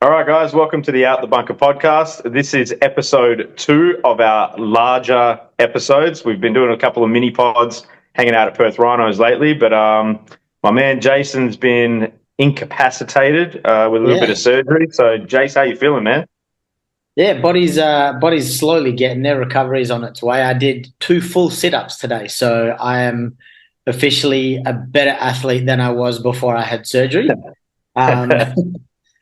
All right, guys, welcome to the Out the Bunker podcast. This is episode 2 of our larger episodes. We've been doing a couple of mini pods, hanging out at Perth Rhinos lately, but my man Jason's been incapacitated with a little bit of surgery. So, Jace, how you feeling, man? Yeah, body's slowly getting there. Recovery's on its way. I did 2 full sit-ups today, so I am officially a better athlete than I was before I had surgery.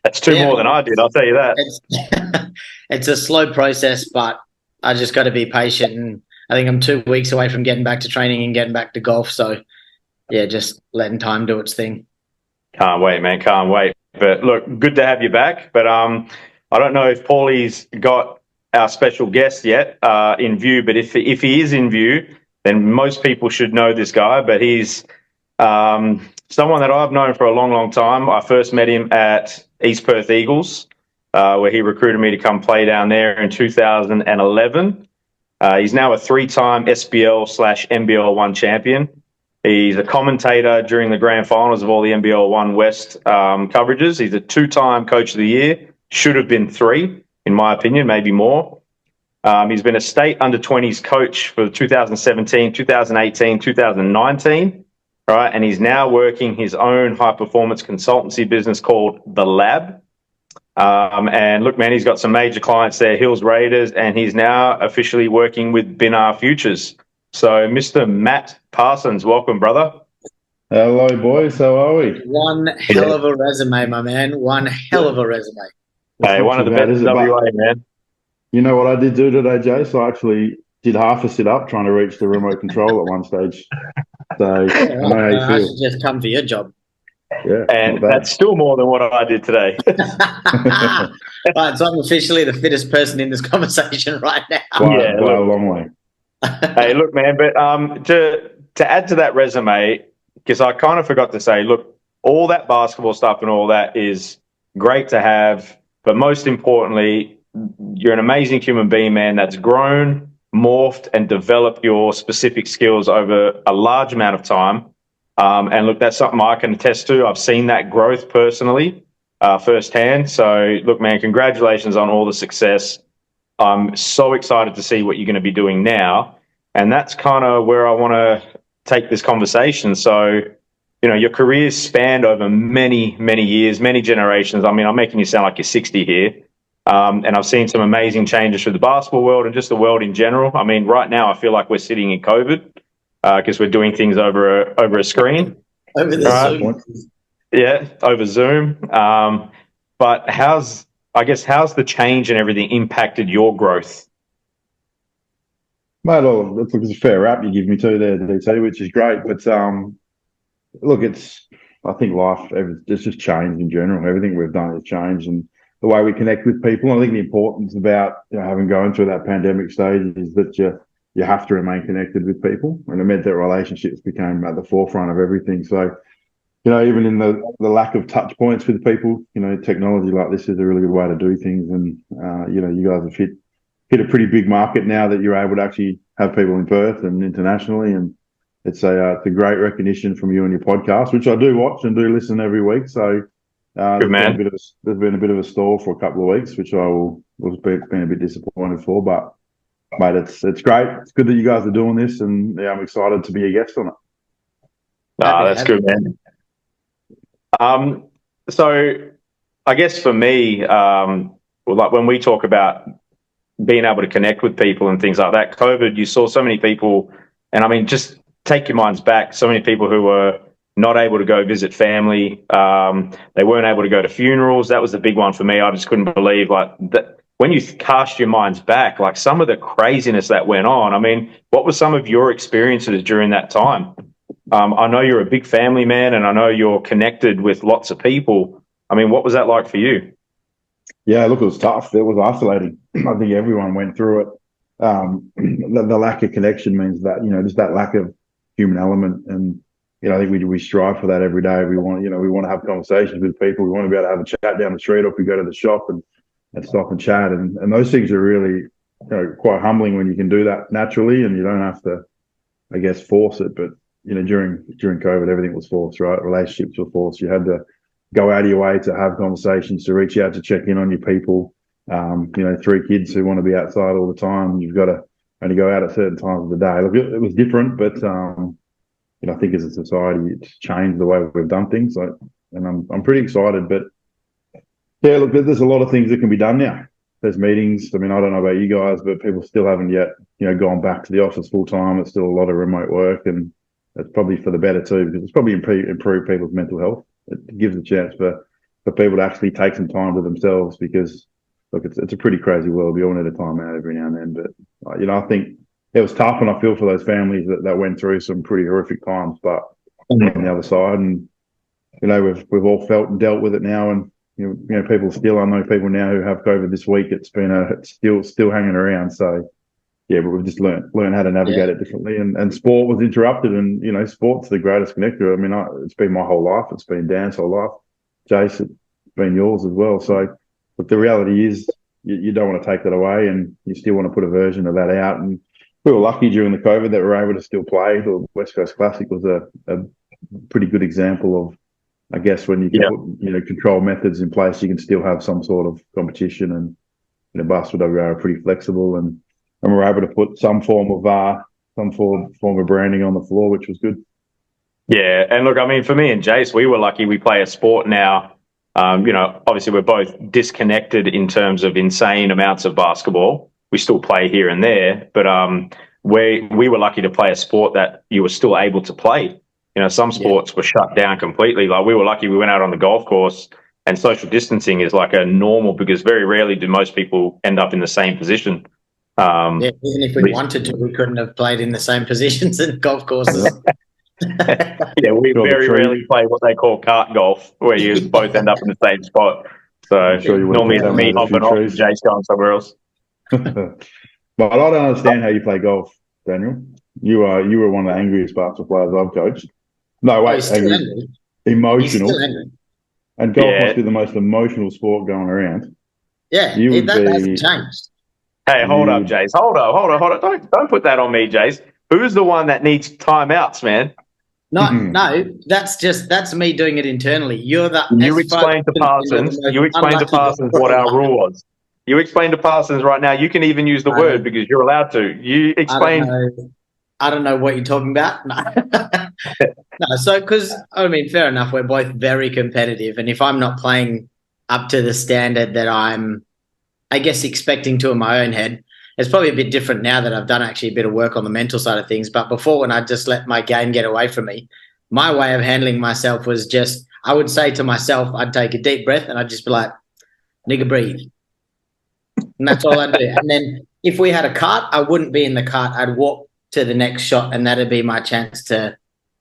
That's 2 more than I did, I'll tell you that. It's a slow process, but I just got to be patient. And I think I'm 2 weeks away from getting back to training and getting back to golf. So, yeah, just letting time do its thing. Can't wait, man. Can't wait. But look, good to have you back. But I don't know if Paulie's got our special guest yet in view. But if he is in view, then most people should know this guy. But he's someone that I've known for a long, long time. I first met him at East Perth Eagles, where he recruited me to come play down there in 2011. He's now a 3-time SBL/NBL 1 champion. He's a commentator during the grand finals of all the NBL 1 West coverages. He's a 2-time Coach of the Year. Should have been 3, in my opinion, maybe more. He's been a state under-20s coach for 2017, 2018, 2019. Right, and he's now working his own high-performance consultancy business called The Lab. And look, man, he's got some major clients there, Hills Raiders, and he's now officially working with Binar Futures. So, Mr. Matt Parsons, welcome, brother. Hello, boys. How are we? One hell of a resume, my man. One hell of a resume. Hey, one of the best in WA, man. You know what I did do today, Jace? I actually did half a sit-up trying to reach the remote control at one stage. So I know how you feel. I should just come for your job. Yeah, and that's still more than what I did today. Right, so I'm officially the fittest person in this conversation right now. By a long way. Hey, look, man, but to add to that resume, because I kind of forgot to say, look, all that basketball stuff and all that is great to have, but most importantly, you're an amazing human being, man, that's grown, morphed and developed your specific skills over a large amount of time. And look, that's something I can attest to. I've seen that growth personally, firsthand. So look, man, congratulations on all the success. I'm so excited to see what you're going to be doing now. And that's kind of where I want to take this conversation. So, you know, your career's spanned over many, many years, many generations. I mean, I'm making you sound like you're 60 here. And I've seen some amazing changes through the basketball world and just the world in general. I mean, right now I feel like we're sitting in COVID because we're doing things over a screen. Over the Zoom. Yeah, over Zoom. But how's the change and everything impacted your growth? Mate, it's a fair rap you give me too there, DT, which is great. But look, I think life, it's just changed in general. Everything we've done has changed, and the way we connect with people. I think the importance about having gone through that pandemic stage is that you have to remain connected with people, and it meant that relationships became at the forefront of everything. So, even in the lack of touch points with people, technology like this is a really good way to do things. And you guys have hit a pretty big market now that you're able to actually have people in Perth and internationally, and it's a great recognition from you and your podcast, which I do watch and do listen every week. So. Good man. There's been a bit of a stall for a couple of weeks, which I was being a bit disappointed for. But mate, it's great. It's good that you guys are doing this, and I'm excited to be a guest on it. That's good, man. So I guess for me, like when we talk about being able to connect with people and things like that, COVID, you saw so many people, and I mean, just take your minds back. So many people who were not able to go visit family. They weren't able to go to funerals. That was the big one for me. I just couldn't believe that when you cast your minds back, like some of the craziness that went on. I mean, what were some of your experiences during that time? I know you're a big family man, and I know you're connected with lots of people. I mean, what was that like for you? Yeah, look, it was tough. It was isolating. I think everyone went through it. The lack of connection means that, just that lack of human element. And I think we strive for that every day. We want to have conversations with people. We want to be able to have a chat down the street, or if we go to the shop and stop and chat. And those things are really quite humbling when you can do that naturally, and you don't have to, I guess, force it. But during COVID, everything was forced, right? Relationships were forced. You had to go out of your way to have conversations, to reach out, to check in on your people. 3 kids who want to be outside all the time. You've got to only go out at certain times of the day. Look, it was different, but I think as a society, it's changed the way we've done things. And I'm pretty excited. But yeah, look, there's a lot of things that can be done now. There's meetings. I mean, I don't know about you guys, but people still haven't yet, gone back to the office full time. It's still a lot of remote work, and it's probably for the better too, because it's probably improved people's mental health. It gives a chance for people to actually take some time to themselves, because look, it's a pretty crazy world. We all need a time out every now and then. But I think it was tough, and I feel for those families that went through some pretty horrific times. But on the other side, and we've all felt and dealt with it now, and people still. I know people now who have COVID this week. It's still hanging around. So yeah, but we've just learned how to navigate it differently. And sport was interrupted, and sport's the greatest connector. I mean, it's been my whole life. It's been Dan's whole life. Jace, it's been yours as well. So, but the reality is, you don't want to take that away, and you still want to put a version of that out. And we were lucky during the COVID that we were able to still play. The West Coast Classic was a pretty good example of, I guess, when you can put control methods in place, you can still have some sort of competition. And basketball WA are pretty flexible, and we're able to put some form of branding on the floor, which was good. Yeah, and look, I mean, for me and Jace, we were lucky. We play a sport now. Obviously we're both disconnected in terms of insane amounts of basketball. We still play here and there, but we were lucky to play a sport that you were still able to play. Some sports were shut down completely. Like, we were lucky we went out on the golf course, and social distancing is like a normal, because very rarely do most people end up in the same position. Even if we wanted to, we couldn't have played in the same positions in golf courses. Yeah, we very rarely play what they call cart golf, where you both end up in the same spot. So normally it's me hopping off and Jace going somewhere else. But I don't understand how you play golf, Daniel. You were one of the angriest basketball players I've coached. No, wait, angry. Emotional. And golf must be the most emotional sport going around. Yeah, that hasn't changed. Hey, hold up, Jace. Hold up. Don't put that on me, Jace. Who's the one that needs timeouts, man? No, that's me doing it internally. You explained to Parsons. You explained to Parsons what our rule was. You explained to Parsons right now. You can even use the word, because you're allowed to. You explain. I don't know what you're talking about. No. No. So, because I mean, fair enough. We're both very competitive, and if I'm not playing up to the standard that I'm, I guess, expecting to in my own head, it's probably a bit different now that I've done actually a bit of work on the mental side of things. But before, when I just let my game get away from me, my way of handling myself was just, I would say to myself, I'd take a deep breath and I'd just be like, nigga, breathe. And that's all I'd do. And then if we had a cart, I wouldn't be in the cart. I'd walk to the next shot, and that'd be my chance to,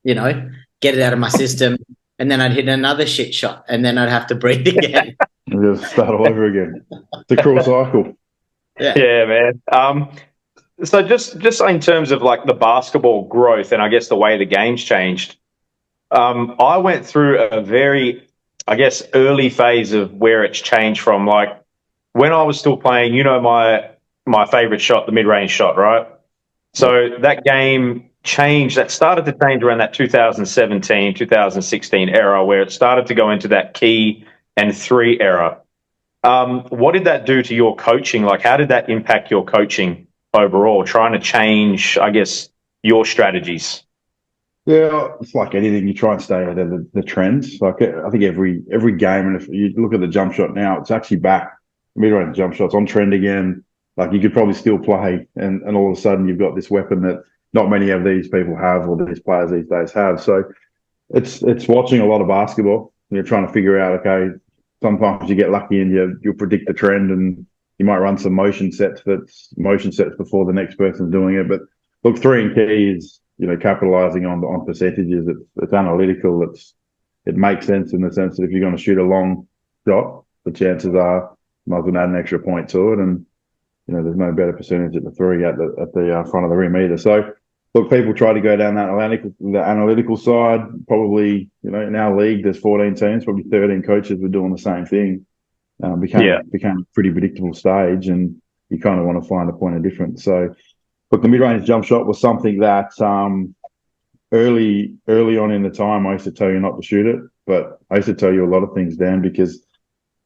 get it out of my system. And then I'd hit another shit shot, and then I'd have to breathe again. Just start all over again. It's a cruel cycle. Yeah, man. So just in terms of like the basketball growth, and I guess the way the game's changed, I went through a very, I guess, early phase of where it's changed from, like, when I was still playing, my favorite shot, the mid-range shot, right? So that game changed. That started to change around that 2017, 2016 era, where it started to go into that key and three era. What did that do to your coaching? Like, how did that impact your coaching overall, trying to change, I guess, your strategies? Yeah, it's like anything. You try and stay ahead of the trends. Like, I think every game, and if you look at the jump shot now, it's actually back. Mid-range jump shots on trend again. Like, you could probably still play, and all of a sudden you've got this weapon that not many of these people have, or these players these days have. So it's watching a lot of basketball. You're trying to figure out, okay, sometimes you get lucky and you'll predict the trend, and you might run some motion sets before the next person's doing it. But look, 3 and key is, capitalizing on percentages. It's analytical. It makes sense in the sense that if you're going to shoot a long shot, the chances are you might as well add an extra point to it. And there's no better percentage at the three at the front of the rim either. So look, people try to go down that analytical side. Probably, in our league, there's 14 teams, probably 13 coaches were doing the same thing. Became a pretty predictable stage, and you kind of want to find a point of difference. So, look, the mid-range jump shot was something that early on in the time, I used to tell you not to shoot it. But I used to tell you a lot of things, Dan, because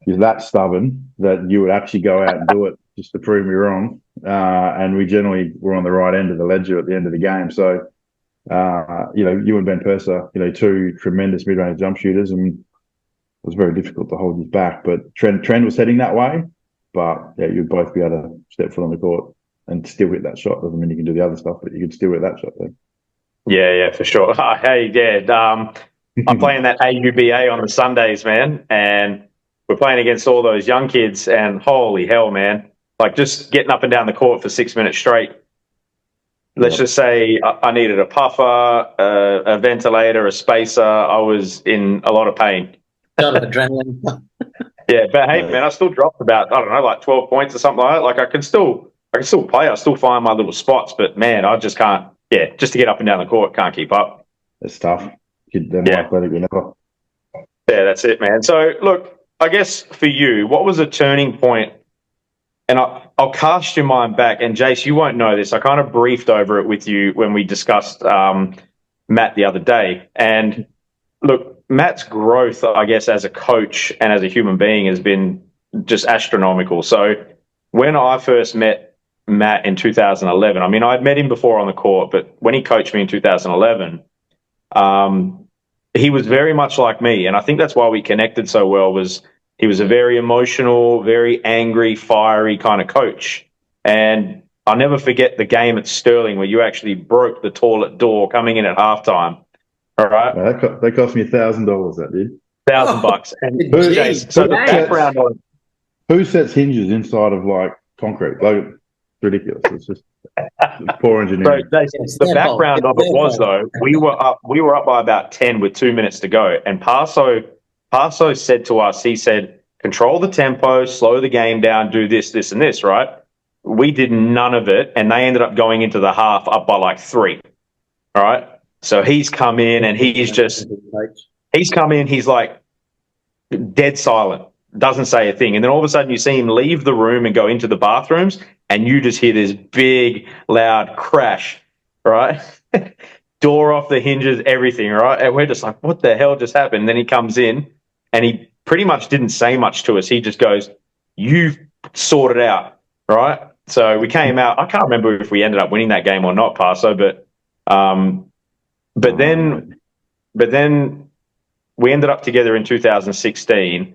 you're that stubborn that you would actually go out and do it just to prove me wrong. And we generally were on the right end of the ledger at the end of the game. So, you and Ben Purser, two tremendous mid-range jump shooters, and it was very difficult to hold you back. But trend was heading that way. But yeah, you'd both be able to step foot on the court and still hit that shot. Doesn't mean you can do the other stuff, but you could still hit that shot there. Yeah, for sure. Hey, yeah, I'm playing that AUBA on the Sundays, man, and we're playing against all those young kids, and holy hell, man, like just getting up and down the court for 6 minutes straight. Let's just say I needed a puffer, a ventilator, a spacer. I was in a lot of pain. Shot of adrenaline. Yeah, but hey, man, I still dropped about, I don't know, like 12 points or something like that. Like I can still play. I still find my little spots, but man, I just can't. Yeah, just to get up and down the court, can't keep up. It's tough. Yeah, that's it, man. So look, I guess for you, what was a turning point? And I'll cast your mind back. And Jace, you won't know this. I kind of briefed over it with you when we discussed Matt the other day. And look, Matt's growth, I guess, as a coach and as a human being has been just astronomical. So when I first met Matt in 2011, I mean, I'd met him before on the court, but when he coached me in 2011, he was very much like me. And I think that's why we connected so well. He was a very emotional, very angry, fiery kind of coach. And I'll never forget the game at Sterling where you actually broke the toilet door coming in at halftime. All right. That cost me $1,000. That did $1,000. And so the background on who sets hinges inside of like concrete? Like, ridiculous. It's just poor engineering. So the background of it was though we were up by about 10 with 2 minutes to go, and Parso said to us, he said, control the tempo, slow the game down, do this, this, and this, right? We did none of it, and they ended up going into the half up by like 3. All right. So he's come in and he's like dead silent, doesn't say a thing. And then all of a sudden you see him leave the room and go into the bathrooms, and you just hear this big, loud crash, right? Door off the hinges, everything, right? And we're just like, what the hell just happened? And then he comes in and he pretty much didn't say much to us. He just goes, you've sorted out, right? So we came out. I can't remember if we ended up winning that game or not, Parso, but then we ended up together in 2016.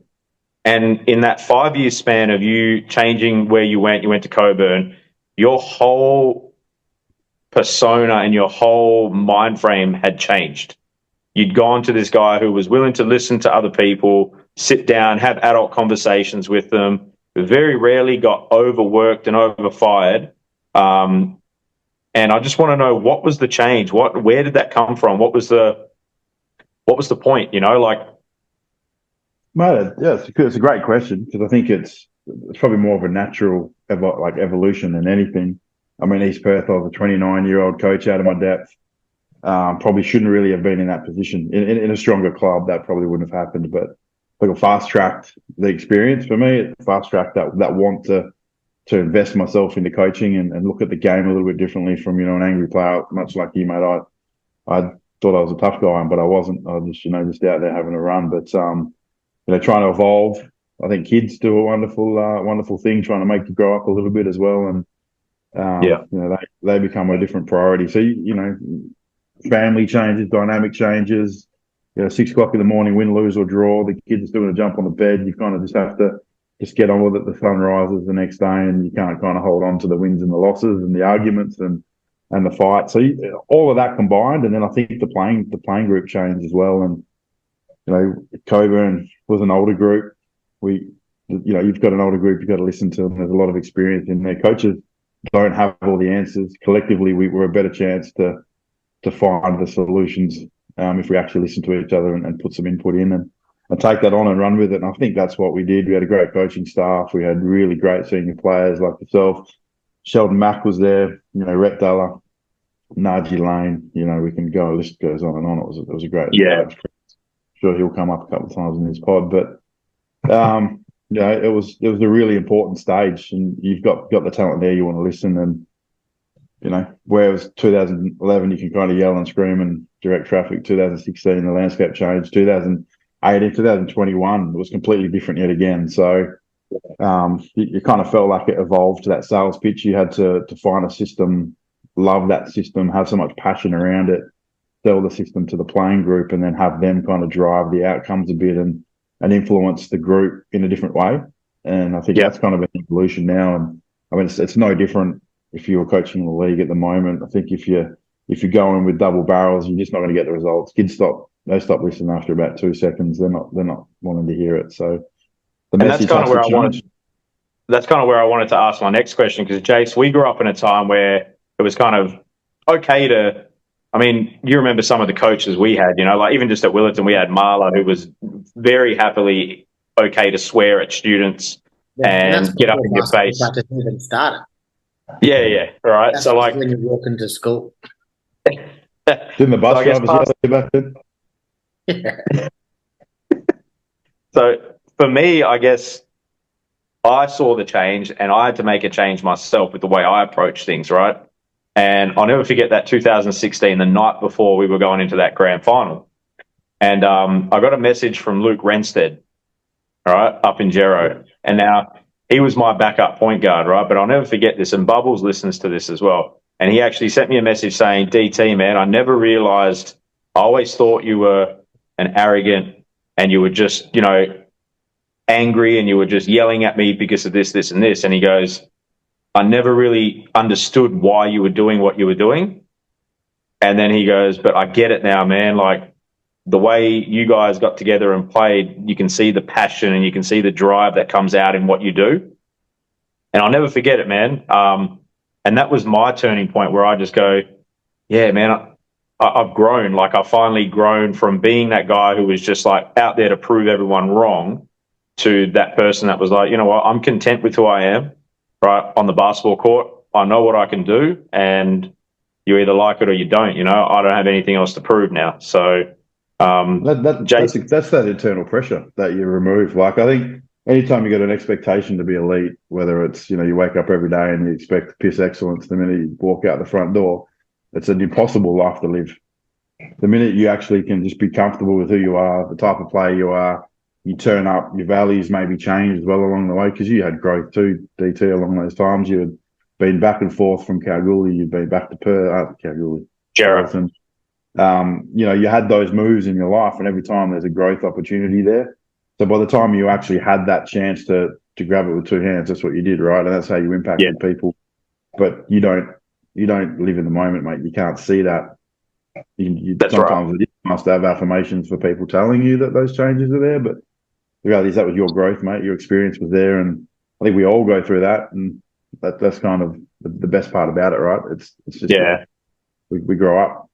And in that 5-year span of you changing where you went to Cockburn, your whole persona and your whole mind frame had changed. You'd gone to this guy who was willing to listen to other people, sit down, have adult conversations with them, very rarely got overworked and overfired. And I just want to know, what was the change? Where did that come from? What was the point? Mate, yeah, it's a great question, because I think it's probably more of a natural evolution than anything. I mean, East Perth, I was a 29-year-old coach out of my depth. Probably shouldn't really have been in that position. In a stronger club, that probably wouldn't have happened. But like, fast-tracked the experience for me. It fast-tracked that want to invest myself into coaching and look at the game a little bit differently from, an angry player, much like you, mate. I thought I was a tough guy, but I wasn't. I was just out there having a run. But trying to evolve. I think kids do a wonderful thing, trying to make you grow up a little bit as well. And they become a different priority. So family changes, dynamic changes. 6 o'clock in the morning, win, lose or draw, the kids are still going to jump on the bed. You kind of just have to just get on with it. The sun rises the next day, and you can't kind of hold on to the wins and the losses and the arguments and the fight. So all of that combined, and then I think the playing group changed as well. And Cockburn was an older group. You've got an older group you've got to listen to, and there's a lot of experience in there. Coaches don't have all the answers. Collectively, we're a better chance to find the solutions if we actually listen to each other and put some input in and take that on and run with it. And I think that's what we did. We had a great coaching staff. We had really great senior players like yourself. Sheldon Mack was there. Rhett Dalla, Najee Lane. We can go. The list goes on and on. It was a great. Yeah. Sure, he'll come up a couple of times in this pod, but it was a really important stage, and you've got the talent there. You want to listen, and whereas 2011 you can kind of yell and scream and direct traffic. 2016 the landscape changed. 2021, it was completely different yet again. So you kind of felt like it evolved to that sales pitch. You had to find a system, love that system, have so much passion around it, sell the system to the playing group, and then have them kind of drive the outcomes a bit and influence the group in a different way. And I think that's kind of an evolution now. And I mean, it's no different if you're coaching the league at the moment. I think if you're going with double barrels, you're just not going to get the results. Kids stop listening after about 2 seconds. They're not wanting to hear it. So that's kind of where I wanted to ask my next question, because Jace, we grew up in a time where it was kind of okay to. I mean, you remember some of the coaches we had, like even just at Willetton, we had Marla, who was very happily okay to swear at students and get up in your face. Even started. Yeah, right. That's so like when you walk into school. Didn't the bus drivers back then? Yeah. So for me, I guess I saw the change and I had to make a change myself with the way I approach things, right? And I'll never forget that 2016, the night before we were going into that grand final. And I got a message from Luke Renstead, right, up in Gero. And now he was my backup point guard, right? But I'll never forget this. And Bubbles listens to this as well. And he actually sent me a message saying, DT, man, I never realized, I always thought you were an arrogant and you were just, angry and you were just yelling at me because of this, and this. And he goes, I never really understood why you were doing what you were doing. And then he goes, but I get it now, man. Like the way you guys got together and played, you can see the passion and you can see the drive that comes out in what you do. And I'll never forget it, man. And that was my turning point where I just go, yeah, man, I've grown. Like I've finally grown from being that guy who was just like out there to prove everyone wrong to that person that was like, you know what, I'm content with who I am. Right, on the basketball court, I know what I can do, and you either like it or you don't. I don't have anything else to prove now. So, that's that internal pressure that you remove. Like I think anytime you get an expectation to be elite, whether it's you wake up every day and you expect piss excellence, the minute you walk out the front door, it's an impossible life to live. The minute you actually can just be comfortable with who you are, the type of player you are. You turn up, your values maybe change as well along the way, because you had growth too, DT, along those times. You had been back and forth from Kalgoorlie, you'd been back to Perth, Kalgoorlie. Gerald. You had those moves in your life, and every time there's a growth opportunity there. So by the time you actually had that chance to grab it with two hands, that's what you did, right? And that's how you impacted people. But you don't live in the moment, mate. You can't see that. That's sometimes right. You must have affirmations for people telling you that those changes are there, but the reality is that was your growth, mate. Your experience was there, and I think we all go through that, and that's kind of the best part about it, right? It's just we grow up.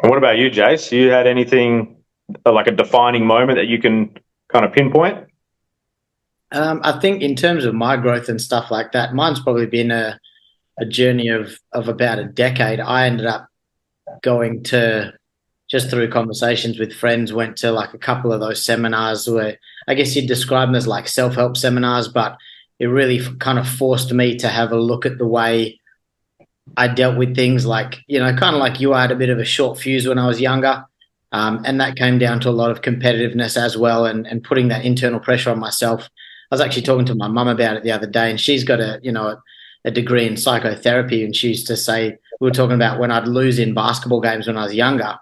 And what about you, Jace? You had anything like a defining moment that you can kind of pinpoint? I think in terms of my growth and stuff like that, mine's probably been a journey of about a decade. I ended up going to, just through conversations with friends, went to like a couple of those seminars where I guess you'd describe them as like self-help seminars, but it really kind of forced me to have a look at the way I dealt with things like, kind of like you, I had a bit of a short fuse when I was younger. And that came down to a lot of competitiveness as well, and putting that internal pressure on myself. I was actually talking to my mum about it the other day, and she's got a degree in psychotherapy, and she used to say, we were talking about when I'd lose in basketball games when I was younger,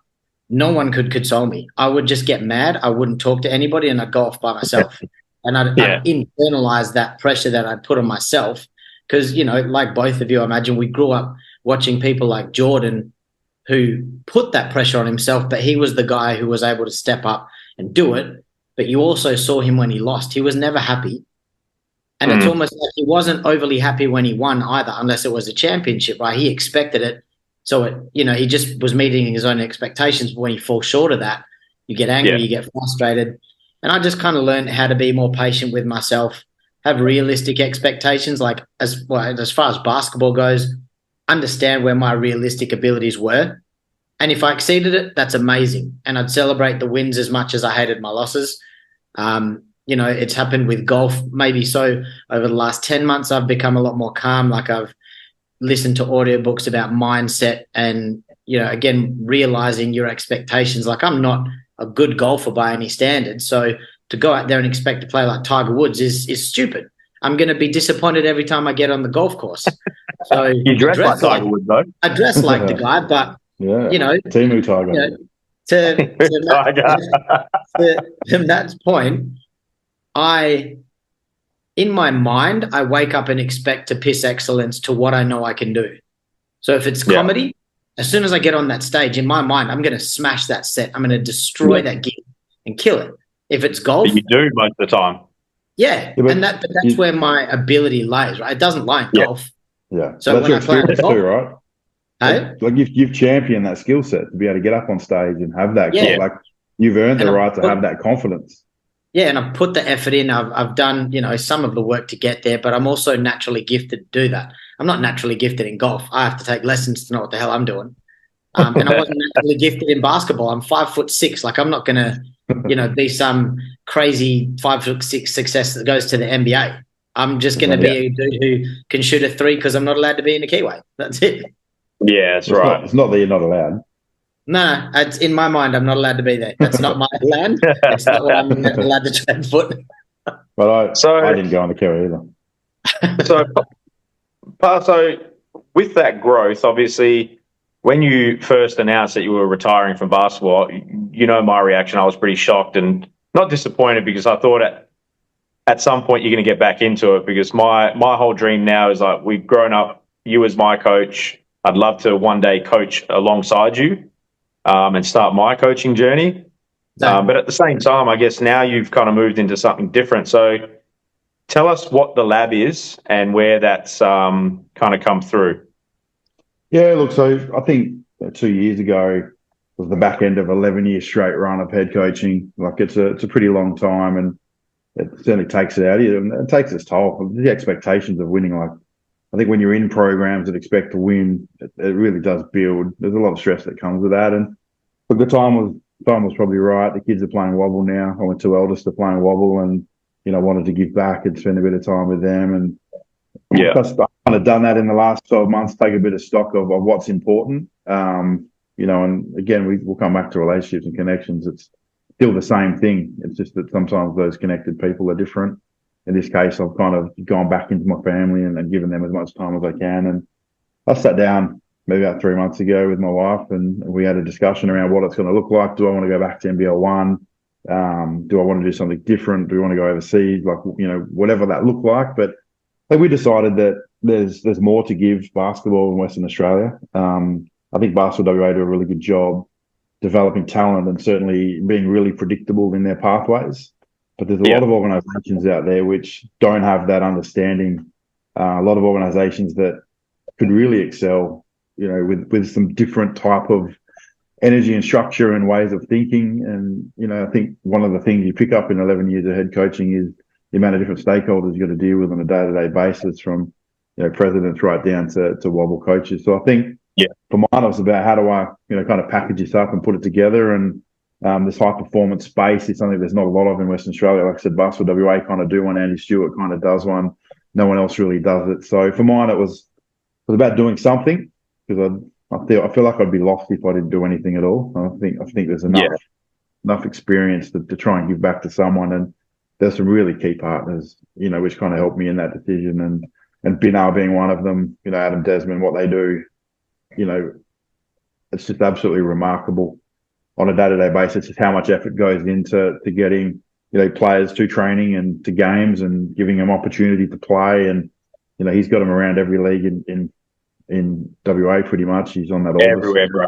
no one could console me. I would just get mad. I wouldn't talk to anybody, and I'd go off by myself. And I'd internalize that pressure that I'd put on myself. Because, like both of you, I imagine we grew up watching people like Jordan who put that pressure on himself, but he was the guy who was able to step up and do it. But you also saw him when he lost. He was never happy. And it's almost like he wasn't overly happy when he won either, unless it was a championship, right? He expected it. So, he just was meeting his own expectations. But when you fall short of that, you get angry, you get frustrated. And I just kind of learned how to be more patient with myself, have realistic expectations, like as far as basketball goes, understand where my realistic abilities were. And if I exceeded it, that's amazing. And I'd celebrate the wins as much as I hated my losses. It's happened with golf. Maybe so over the last 10 months, I've become a lot more calm. Like I've listened to audiobooks about mindset and, again, realizing your expectations. Like I'm not a good golfer by any standard. So to go out there and expect to play like Tiger Woods is stupid. I'm going to be disappointed every time I get on the golf course. So You dress like Tiger Woods, though. I dress like the guy, but Yeah. you know, Timu Tiger. you know, to Matt's point, in my mind, I wake up and expect to piss excellence to what I know I can do. So if it's comedy, as soon as I get on that stage, in my mind, I'm going to smash that set. I'm going to destroy that gig and kill it. If it's golf, but you do most of the time. Yeah, and that's where my ability lies, right? It doesn't lie in golf. Yeah. So that's when your I play experience golf, too, right? hey? Like you've championed that skill set to be able to get up on stage and have that. Like you've earned the right to have that confidence. Yeah, and I've put the effort in. I've done, some of the work to get there, but I'm also naturally gifted to do that. I'm not naturally gifted in golf. I have to take lessons to know what the hell I'm doing. And I wasn't naturally gifted in basketball. I'm 5'6". Like I'm not going to, be some crazy 5'6" success that goes to the NBA. I'm just going to be a dude who can shoot a three because I'm not allowed to be in the keyway. That's it. Yeah, that's right. It's not that you're not allowed. No, it's in my mind. I'm not allowed to be there. That's not my land. It's not what I'm allowed to tread foot. But I didn't go on the Kerry either. So with that growth, obviously, when you first announced that you were retiring from basketball, my reaction. I was pretty shocked and not disappointed because I thought at some point you're going to get back into it, because my whole dream now is like, we've grown up, you as my coach. I'd love to one day coach alongside you and start my coaching journey. But at the same time, I guess now you've kind of moved into something different. So tell us what the lab is and where that's kind of come through. Yeah, look, so I think 2 years ago was the back end of 11-year straight run of head coaching. Like it's a pretty long time, and it certainly takes it out of you. And it takes its toll. The expectations of winning, like I think when you're in programs that expect to win, it really does build. There's a lot of stress that comes with that. And look, the time was probably right. The kids are playing wobble now. I went to eldest to playing wobble, and wanted to give back and spend a bit of time with them. And I've kind of done that in the last 12 months, take a bit of stock of what's important. And again, we'll come back to relationships and connections. It's still the same thing. It's just that sometimes those connected people are different. In this case, I've kind of gone back into my family and given them as much time as I can. And I sat down maybe about 3 months ago with my wife, and we had a discussion around what it's going to look like. Do I want to go back to NBL 1? Do I want to do something different? Do we want to go overseas? Like, whatever that looked like. But we decided that there's more to give basketball in Western Australia. I think Basketball WA do a really good job developing talent and certainly being really predictable in their pathways. But there's a lot of organisations out there which don't have that understanding. A lot of organisations that could really excel, with some different type of energy and structure and ways of thinking. And, I think one of the things you pick up in 11 years of head coaching is the amount of different stakeholders you've got to deal with on a day-to-day basis, from presidents right down to wobble coaches. So I think for mine, it was about how do I kind of package this up and put it together. And this high performance space is something there's not a lot of in Western Australia. Like I said, Basketball WA kind of do one, Andy Stewart kind of does one. No one else really does it. So for mine, it was about doing something, because I feel like I'd be lost if I didn't do anything at all. I think there's enough experience to try and give back to someone. And there's some really key partners, which kind of helped me in that decision. And Binar being one of them, Adam Desmond, what they do, it's just absolutely remarkable on a day-to-day basis, just how much effort goes into getting, players to training and to games and giving them opportunity to play. And, he's got them around every league in WA pretty much. He's on that all everywhere, bro.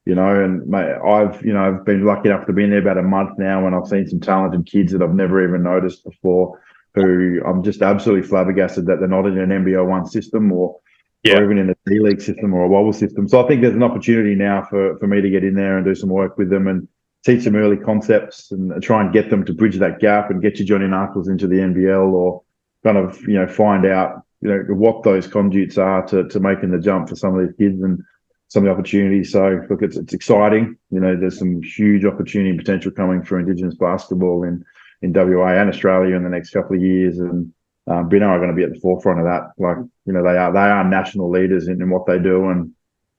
And mate, I've been lucky enough to be in there about a month now, and I've seen some talented kids that I've never even noticed before, who I'm just absolutely flabbergasted that they're not in an NBL 1 system or even in a D-League system or a wobble system. So I think there's an opportunity now for me to get in there and do some work with them and teach them early concepts and try and get them to bridge that gap and get your Johnny Knuckles into the NBL, or kind of, find out, what those conduits are to making the jump for some of these kids and some of the opportunities. So look, it's exciting. There's some huge opportunity and potential coming for Indigenous basketball in WA and Australia in the next couple of years. And Bino are going to be at the forefront of that. Like, they are national leaders in what they do. And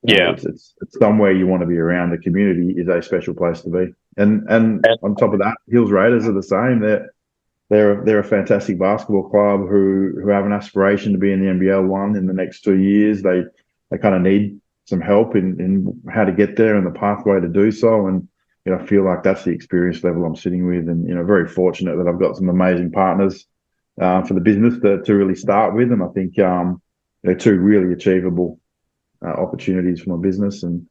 Yeah. It's somewhere you want to be around. The community is a special place to be. And on top of that, Hills Raiders are the same. They're a fantastic basketball club who have an aspiration to be in the NBL one in the next 2 years. They kind of need some help in how to get there and the pathway to do so. And I feel like that's the experience level I'm sitting with, and very fortunate that I've got some amazing partners for the business to really start with. And I think they're two really achievable opportunities for my business. And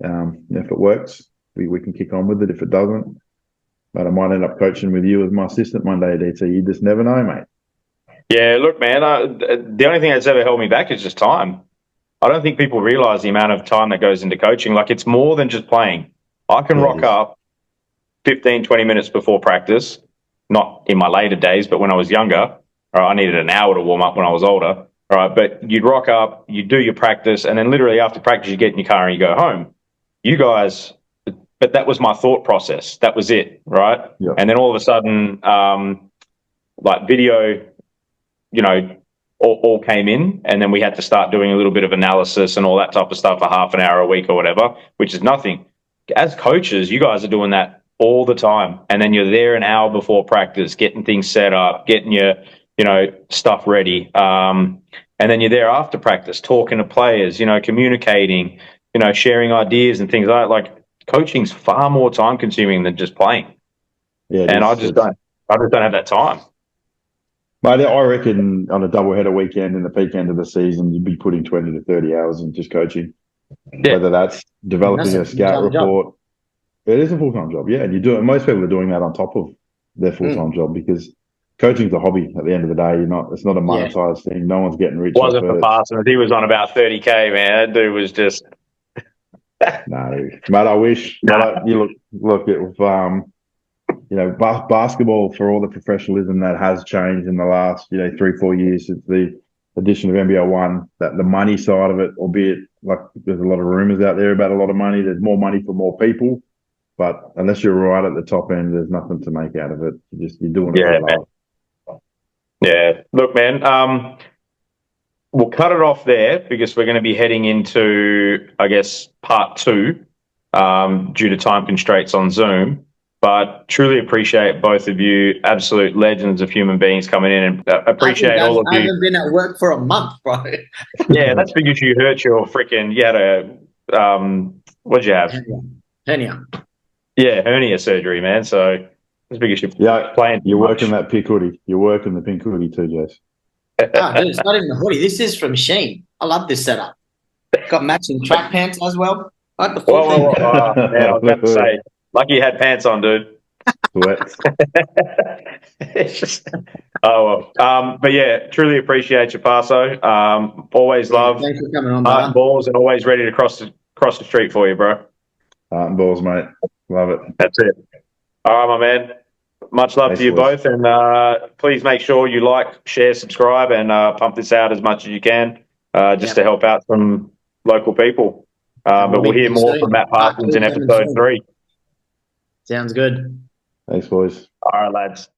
if it works, we can kick on with it. If it doesn't, but I might end up coaching with you as my assistant one day, DT. You just never know, mate. Yeah, look, man, the only thing that's ever held me back is just time. I don't think people realise the amount of time that goes into coaching. Like, it's more than just playing. I can rock up 15, 20 minutes before practice, not in my later days, but when I was younger. All right, I needed an hour to warm up when I was older. All right, but you'd rock up, you do your practice, and then literally after practice, you get in your car and you go home. You guys... But that was my thought process. That was it, right? Yeah. And then all of a sudden, like video, all came in, and then we had to start doing a little bit of analysis and all that type of stuff for half an hour a week or whatever, which is nothing. As coaches, you guys are doing that all the time, and then you're there an hour before practice, getting things set up, getting your, stuff ready, and then you're there after practice, talking to players, communicating, sharing ideas and things like that. Like, coaching's far more time consuming than just playing. Yeah, and I just don't have that time. Mate, I reckon on a doubleheader weekend in the peak end of the season, you'd be putting 20 to 30 hours in just coaching. Yeah. Whether that's developing a scout report. Job. It is a full-time job, yeah. And you do it. Most people are doing that on top of their full-time job, because coaching's a hobby at the end of the day. It's not a monetized thing. No one's getting rich. Wasn't for Parsons. He was on about 30K, man. That dude was just... No, mate, I wish. No. You look at basketball, for all the professionalism that has changed in the last 3-4 years since the addition of NBL one. That the money side of it, albeit like there's a lot of rumors out there about a lot of money. There's more money for more people, but unless you're right at the top end, there's nothing to make out of it. You're doing it. Yeah, man. Yeah, look, man. We'll cut it off there because we're going to be heading into, I guess, part 2 due to time constraints on Zoom. But truly appreciate both of you, absolute legends of human beings, coming in, and appreciate all of you. I haven't been at work for a month, bro. Yeah, that's because you hurt your freaking... You had a... what'd you have? Hernia. Yeah, hernia surgery, man. So that's because you're playing. You're working that pink hoodie. You're working the pink hoodie too, Jess. Dude, it's not even a hoodie. This is from Shein. I love this setup. Got matching track pants as well. I like the full thing. Oh, man, I was about to say, lucky you had pants on, dude. Sweat. It's just, but yeah, truly appreciate you, Parso. Always love Thanks for coming on, heart and balls, and always ready to cross the street for you, bro. Heart and balls, mate. Love it. That's it. All right, my man. Much love to you both, and please make sure you like, share, subscribe, and pump this out as much as you can, just to help out some local people. But we'll hear more from Matt Parsons in episode 3. Sounds good. Thanks, boys. All right, lads.